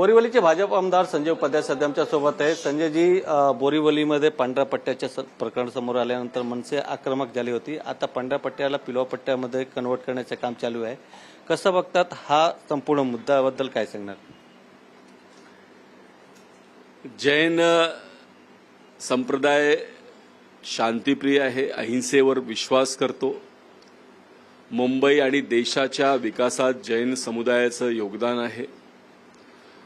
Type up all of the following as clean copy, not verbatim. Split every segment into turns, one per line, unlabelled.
बोरीवलीचे भाजप आमदार संजय उपाध्याय सध्या आमच्या सोबत आहे। संजयजी, बोरीवलीमध्ये पांढऱ्या पट्ट्याचे प्रकरण समोर आल्यानंतर मनसे आक्रमक झाली होती। आता पांढऱ्या पट्ट्याला पिवळ्या पट्ट्यामध्ये कन्वर्ट करण्याचे काम चालू आहे। कसं बघतात हा संपूर्ण मुद्द्याबद्दल काय सांगणार?
जैन संप्रदाय शांतिप्रिय आहे, अहिंसेवर विश्वास करतो। मुंबई आणि देशाच्या विकासात जैन समुदायाचं योगदान आहे।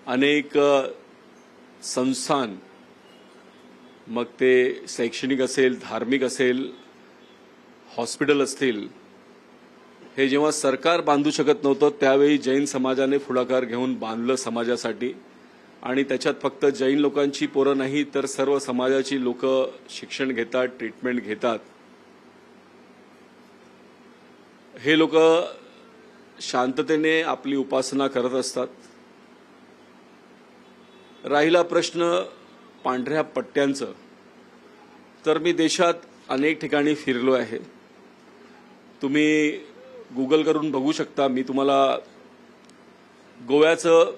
अनेक संस्थान, मग ते शैक्षणिक असेल, धार्मिक असेल, हॉस्पिटल असतील, हे जेव्हा सरकार बांधू शकत नव्हतं त्यावेळी जैन समाजाने पुढाकार घेऊन बांधलं समाजासाठी। आणि त्याच्यात फक्त जैन लोकांची पोरं नाही तर सर्व समाजाची लोक शिक्षण घेतात, ट्रीटमेंट घेतात। हे लोक शांततेने आपली उपासना करत असतात। राहिला प्रश्न पांढऱ्या पट्ट्यांचं, तर मी देशात अनेक ठिकाणी फिरलो आहे। तुम्ही गुगल करून बघू शकता। मी तुम्हाला गोव्याचं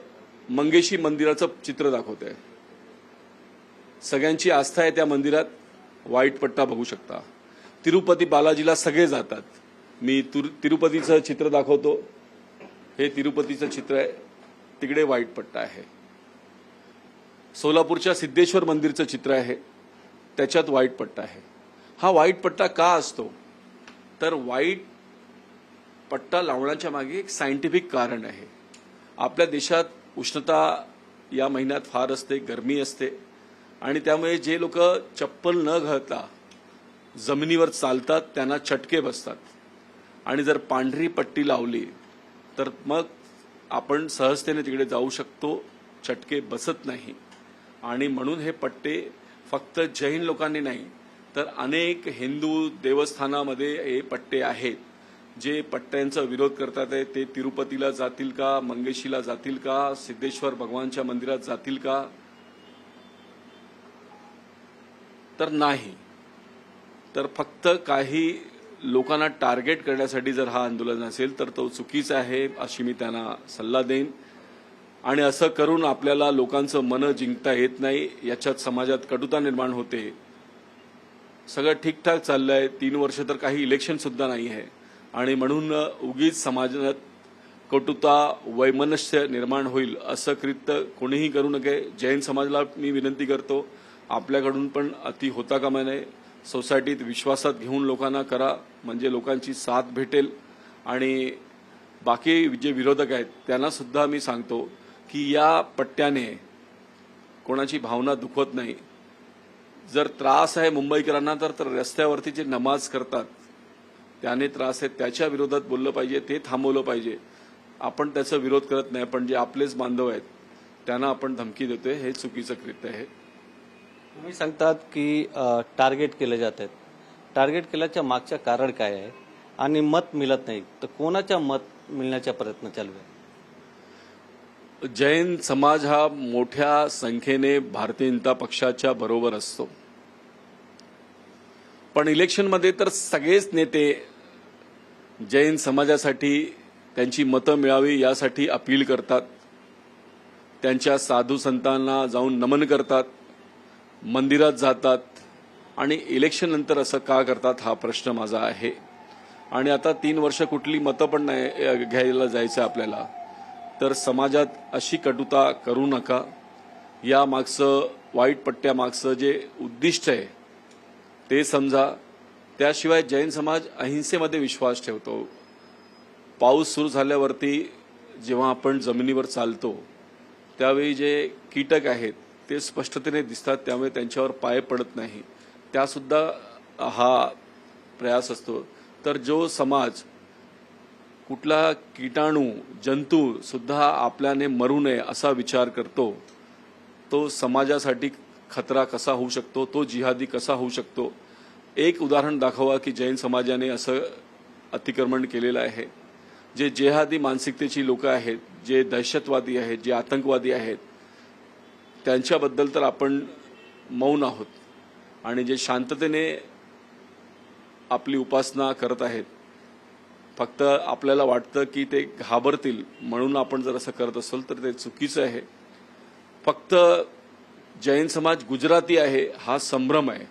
मंगेशी मंदिराचं चित्र दाखवतोय। सगळ्यांची आस्था आहे त्या मंदिरात, व्हाईट पट्टा बघू शकता। तिरुपती बालाजीला सगळे जातात। मी तिरुपतीचं चित्र दाखवतो। हे तिरुपतीचं चित्र आहे, तिकडे व्हाईट पट्टा आहे। सोलापूरच्या सिद्धेश्वर मंदिरचं चित्र आहे, त्याच्यात व्हाईट पट्टा आहे। हा व्हाईट पट्टा का असतो? तर व्हाईट पट्टा लावण्याच्या मागे एक सायंटिफिक कारण आहे। आपल्या देशात उष्णता या महिन्यात फार असते, गरमी असते, आणि त्यामुळे जे लोक चप्पल न घालता जमिनीवर चालतात त्यांना चटके बसतात। आणि जर पांढरी पट्टी लावली तर मग आपण सहजतेने तिकडे जाऊ शकतो, चटके बसत नाही। आणि म्हणून हे पट्टे फक्त जैन लोकांनी नाही तर अनेक हिंदू देवस्थानामध्ये हे पट्टे आहेत। जे पट्ट्यांचा विरोध करतात ते तिरुपतीला जातील का, मंगेशीला जातील का, सिद्धेश्वर भगवानच्या मंदिरात जातील का? तर नाही। तर फक्त काही लोकांना टार्गेट करण्यासाठी जर हा आंदोलन असेल तर तो चुकीचा आहे, अशी मी त्यांना सल्ला देईन। आणि असं करून आपल्याला लोकांचं मन जिंकता येत नाही, याच्यात समाजात कटुता निर्माण होते। सगळं ठीकठाक चाललंय, 3 वर्ष तर काही इलेक्शन सुद्धा नाही आहे, आणि म्हणून उगीच समाजात कटुता, वैमनस्य निर्माण होईल असं कृत्य कोणीही करू नये। जैन समाजाला मी विनंती करतो, आपल्याकडून पण अति होता कामा नये। सोसायटीत विश्वासात घेऊन लोकांना करा, म्हणजे लोकांची साथ भेटेल। आणि बाकी जे विरोधक आहेत त्यांना सुद्धा मी सांगतो की या पट्ट्याने कोणाची भावना दुखवत नाही। जर त्रास आहे मुंबईकरांना तर रस्त्यावरती जे नमाज करतात त्याने त्रास आहे, त्याच्या विरोधात बोललं पाहिजे, ते थांबवलं पाहिजे। आपण त्याचा विरोध करत नाही, पण जे आपलेच बांधव आहेत त्यांना आपण धमकी देतोय, हे चुकीचं कृत्य आहे।
तुम्ही सांगतात की टार्गेट केले जात आहेत। टार्गेट केल्याच्या मागचं कारण काय आहे? आणि मत मिळत नाही तर कोणाच्या मत मिळण्याचा प्रयत्न चालू आहे?
जैन समाज हा मोठ्या संख्येने भारतीय जनता पक्षाच्या बरोबर असतो, पण इलेक्शनमध्ये तर सगळेच नेते जैन समाजासाठी त्यांची मतं मिळावी यासाठी अपील करतात, त्यांच्या साधू संतांना जाऊन नमन करतात, मंदिरात जातात। आणि इलेक्शन नंतर असं का करतात हा प्रश्न माझा आहे। आणि आता 3 वर्ष कुठली मतं पण नाही घ्यायला जायचं आपल्याला, तर समाजात अशी कटुता करू नका। या मागचं, व्हाईट पट्ट्यामागचं जे उद्दिष्ट आहे ते समजा। त्याशिवाय जैन समाज अहिंसेमध्ये विश्वास ठेवतो। पाऊस सुरू झाल्यावरती जेव्हा आपण जमिनीवर चालतो त्यावेळी जे कीटक आहेत ते स्पष्टतेने दिसतात, त्यामुळे त्यांच्यावर पाय पडत नाही, त्यासुद्धा हा प्रयास असतो। तर जो समाज कुठला कीटाणू, जंतू सुद्धा आपल्याने मरू नये असा विचार करतो, तो समाजासाठी खतरा कसा होऊ शकतो, तो जिहादी कसा होऊ शकतो? एक उदाहरण दाखवा की जैन समाजाने असं अतिक्रमण केलेलं आहे। जे जिहादी मानसिकतेची लोक आहेत, जे दहशतवादी आहेत, जे आतंकवादी आहेत, त्यांच्याबद्दल तर आपण मौन आहोत। आणि जे शांततेने आपली उपासना करत आहेत, फक्त आपल्याला वाटतं की ते घाबरतील म्हणून आपण जर असं करत असेल तर ते चुकीचं आहे। फक्त जैन समाज गुजराती आहे हा संभ्रम आहे,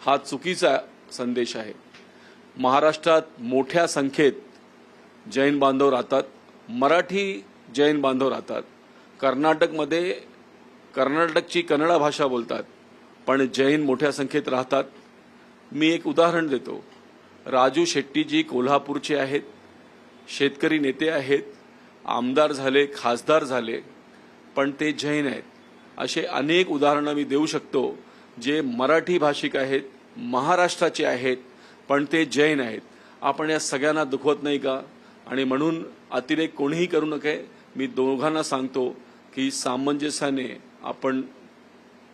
हा चुकीचा संदेश आहे. महाराष्ट्रात मोठ्या संख्येत जैन बांधव राहतात, मराठी जैन बांधव राहतात. कर्नाटकमध्ये कर्नाटकची कन्नडा भाषा बोलतात, पण जैन मोठ्या संख्येत राहतात. मी एक उदाहरण देतो. राजू शेट्टीजी कोल्हापूरचे आहेत, शेतकरी नेते आहेत, आमदार झाले, खासदार झाले, पण ते जैन आहेत. असे अनेक उदाहरणं मी देऊ शकतो जे मराठी भाषिक आहेत, महाराष्ट्राचे आहेत, पण ते जैन आहेत. आपण या सगळ्यांना दुखवत नाही का? आणि म्हणून अतिरेक कोणीही करू नये. मी दोघांना सांगतो की सामंजस्याने आपण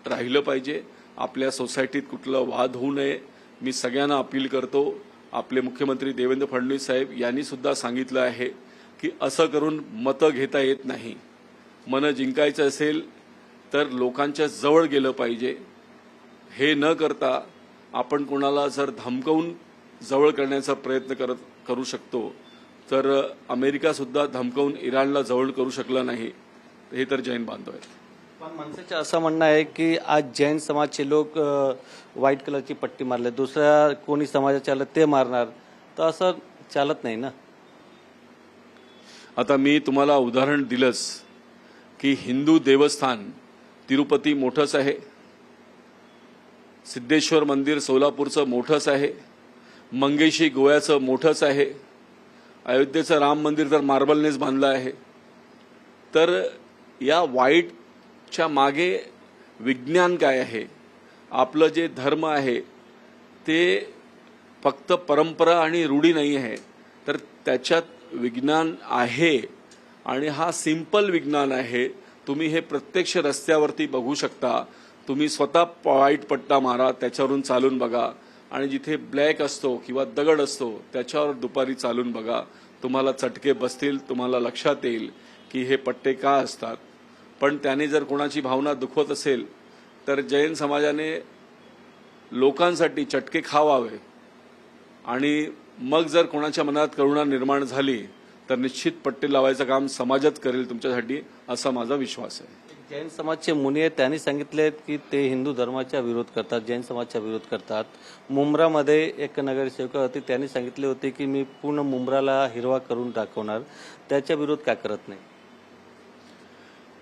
राहिलं पाहिजे. आपल्या सोसायटीत कुठलं वाद होऊ नये. मी सगळ्यांना अपील करतो. आपले मुख्यमंत्री देवेंद्र फडणवीस साहेब यांनी सुद्धा सांगितलं आहे की असं करून मतं घेता येत नाही. मनं जिंकायचं असेल तर लोकांच्या जवळ गेलं पाहिजे. हे न करता आपण कोणाला जर धमकवून जवळ करण्याचा प्रयत्न करू शकतो, तर अमेरिका सुद्धा धमकवून इराणला जवळ करू शकला नाही. हे तर जैन बांधव आहेत.
पण मनसेचं असं म्हणणं आहे की आज जैन समाजचे लोक व्हाईट कलरची पट्टी मारले, दुसऱ्या कोणी समाजाचे आलं ते मारणार, तर असं चालत नाही ना.
आता मी तुम्हाला उदाहरण दिलंच की हिंदू देवस्थान तिरुपती मोठंच आहे, सिद्धेश्वर मंदिर सोलापूरचं मोठंच आहे, मंगेशी गोव्याचं मोठंच आहे, अयोध्येचं राम मंदिर तर मार्बलनेच बांधलं आहे. तर या व्हाईटच्या मागे विज्ञान काय आहे? आपलं जे धर्म आहे ते फक्त परंपरा आणि रूढी नाही आहे, तर त्याच्यात विज्ञान आहे. आणि हा सिंपल विज्ञान आहे. तुम्ही हे प्रत्यक्ष रस्त्यावरती बघू शकता. तुम्ही स्वतः व्हाईट पट्टा मारा, त्याच्यावरून चालून बघा, आणि जिथे ब्लॅक असतो किंवा दगड असतो त्याच्यावर दुपारी चालून बघा. तुम्हाला चटके बसतील, तुम्हाला लक्षात येईल की हे पट्टे का असतात. पण त्याने जर कोणाची भावना दुखवत असेल तर जैन समाजाने लोकांसाठी चटके खावावे, आणि मग जर कोणाच्या मनात करुणा निर्माण झाली तर निश्चित पट्टे लावायचं काम समाजच करेल तुमच्यासाठी, असा माझा विश्वास आहे.
जैन समाजचे मुनी आहेत, त्यांनी सांगितले की ते हिंदू धर्माचा विरोध करतात, जैन समाजाचा विरोध करतात. मुंब्रामध्ये एक नगरसेवक होती, त्यांनी सांगितले होते की मी पूर्ण मुंब्राला हिरवा करून दाखवणार, त्याचा विरोध का करत नाही?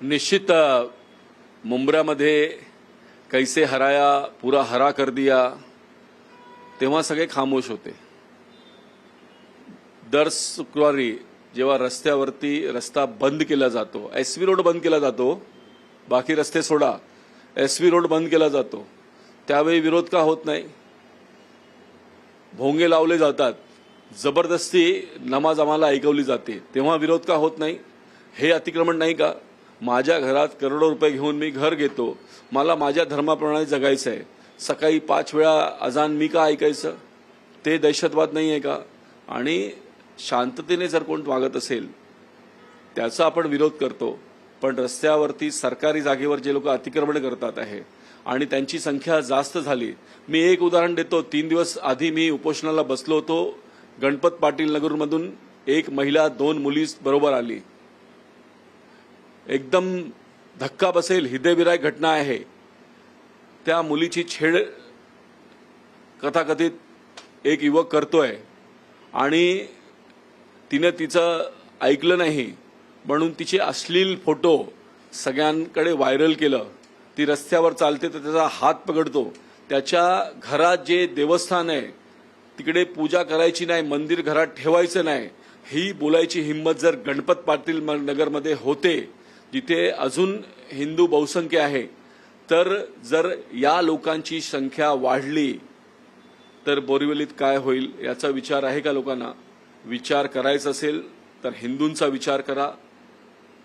निश्चित मुंब्र्यामध्ये कैसे हराया पूरा हरा कर दिया, तेव्हा सगळे खामोश होते. दर शुक्रवारी जेव्हा रस्त्यावरती रस्ता बंद केला जातो, एसवी रोड बंद केला जातो, बाकी रस्ते सोडा, एसवी रोड बंद केला जातो, त्यावेळी विरोध का होत नाही? भोंगे लावले जातात, जबरदस्ती नमाज आम्हाला ऐकवली जाते, तेव्हा विरोध का होत नाही? हे अतिक्रमण नाही का? माझ्या घरात करोडो रुपये घेऊन मी घर घेतो, मला माझ्या धर्माप्रमाणे जगायचं आहे, सकाळी 5 वेळा अजान मी का ऐकायचं? ते दहशतवाद नाही आहे का? आणि शांततेने जर कोण वागत असेल त्याचा आपण विरोध करतो. पण रस्त्यावरती सरकारी जागेवर जे लोक अतिक्रमण करतात आहे आणि त्यांची संख्या जास्त झाली. मी एक उदाहरण देतो. 3 दिवस आधी मी उपोषणाला बसलो होतो. गणपत पाटील नगरमधून एक महिला 2 मुली बरोबर आली. एकदम धक्का बसेल हृदयविदारक घटना आहे. त्या मुलीची छेड कथाकथित एक युवक करतोय आणि तिने तिचं ऐकलं नाही म्हणून तिचे अश्लील फोटो सगळ्यांकडे व्हायरल केलं. ती रस्त्यावर चालते तर त्याचा हात पकडतो. त्याच्या घरात जे देवस्थान आहे तिकडे पूजा करायची नाही, मंदिर घरात ठेवायचं नाही, ही बोलायची हिंमत जर गणपत पाटील नगरमध्ये होते, जिथे अजून हिंदू बहुसंख्य आहे, तर जर या लोकांची संख्या वाढली तर बोरिवलीत काय होईल याचा विचार आहे का लोकांना? विचार करायचा असेल तर हिंदूंचा विचार करा.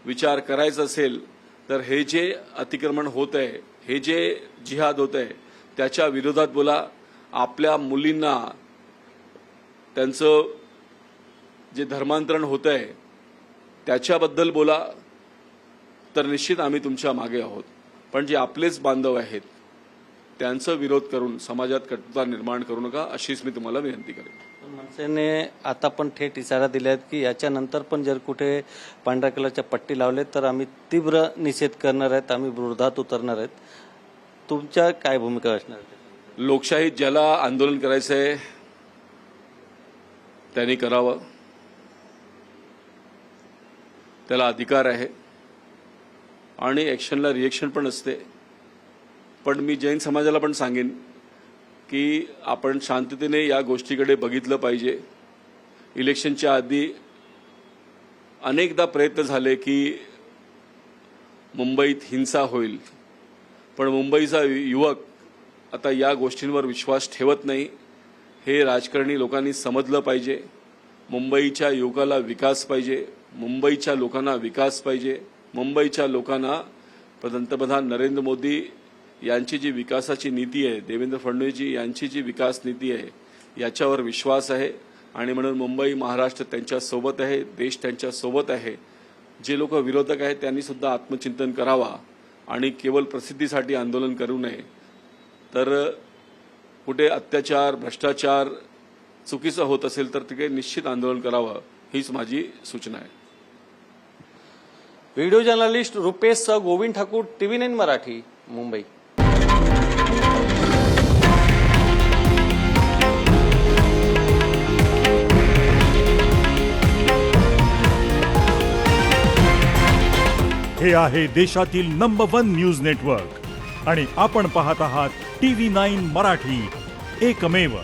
विचार करायचा असेल तर हे जे अतिक्रमण होत आहे, हे जे जिहाद होत आहे त्याच्या विरोधात बोला. आपल्या मुलींना त्यांचं जे धर्मांतरण होत आहे त्याच्याबद्दल बोला, तर निश्चित आम्ही तुमच्या मागे आहोत. पण जे आपलेच बांधव आहेत त्यांचा विरोध करून समाजात कटुता निर्माण करू नका, अशीच मी तुम्हाला विनंती करेन.
मनसेने आता पण थेट इशारा दिला आहे की याच्यानंतर पण जर कुठे पांढऱ्या कलरच्या पट्टी लावले तर आम्ही तीव्र निषेध करणार आहेत, आम्ही विरोधात उतरणार आहेत. तुमच्या काय भूमिका असणार आहे?
लोकशाहीत ज्याला आंदोलन करायचं आहे त्यांनी करावं, त्याला अधिकार आहे आणि ॲक्शनला रिएक्शन पण असते. पण मी जैन समाजाला पण सांगेन की आपण शांततेने या गोष्टीकडे बघितलं पाहिजे. इलेक्शनच्या आधी अनेकदा प्रयत्न झाले की मुंबईत हिंसा होईल, पण मुंबईचा युवक आता या गोष्टींवर विश्वास ठेवत नाही. हे राजकारणी लोकांनी समजलं पाहिजे. मुंबईच्या युवकाला विकास पाहिजे, मुंबईच्या लोकांना विकास पाहिजे. मुंबईच्या लोकांना पंतप्रधान नरेंद्र मोदी यांची जी विकासाची नीती आहे, देवेंद्र फडणवीसजी यांची जी विकास नीती आहे, याच्यावर विश्वास आहे. आणि म्हणून मुंबई महाराष्ट्र त्यांच्यासोबत आहे, देश त्यांच्यासोबत आहे. जे लोक विरोधक आहेत त्यांनी सुद्धा आत्मचिंतन करावा आणि केवळ प्रसिद्धीसाठी आंदोलन करू नये. तर कुठे अत्याचार, भ्रष्टाचार चुकीचं होत असेल तर तिकडे निश्चित आंदोलन करावं, हीच माझी सूचना आहे.
Video journalist Rupesh Govind Thakur, TV9 Marathi, Mumbai.
हे आहे देशातील नंबर 1 न्यूज नेटवर्क आणि आपण पाहत आहात TV9 मराठी, एकमेव.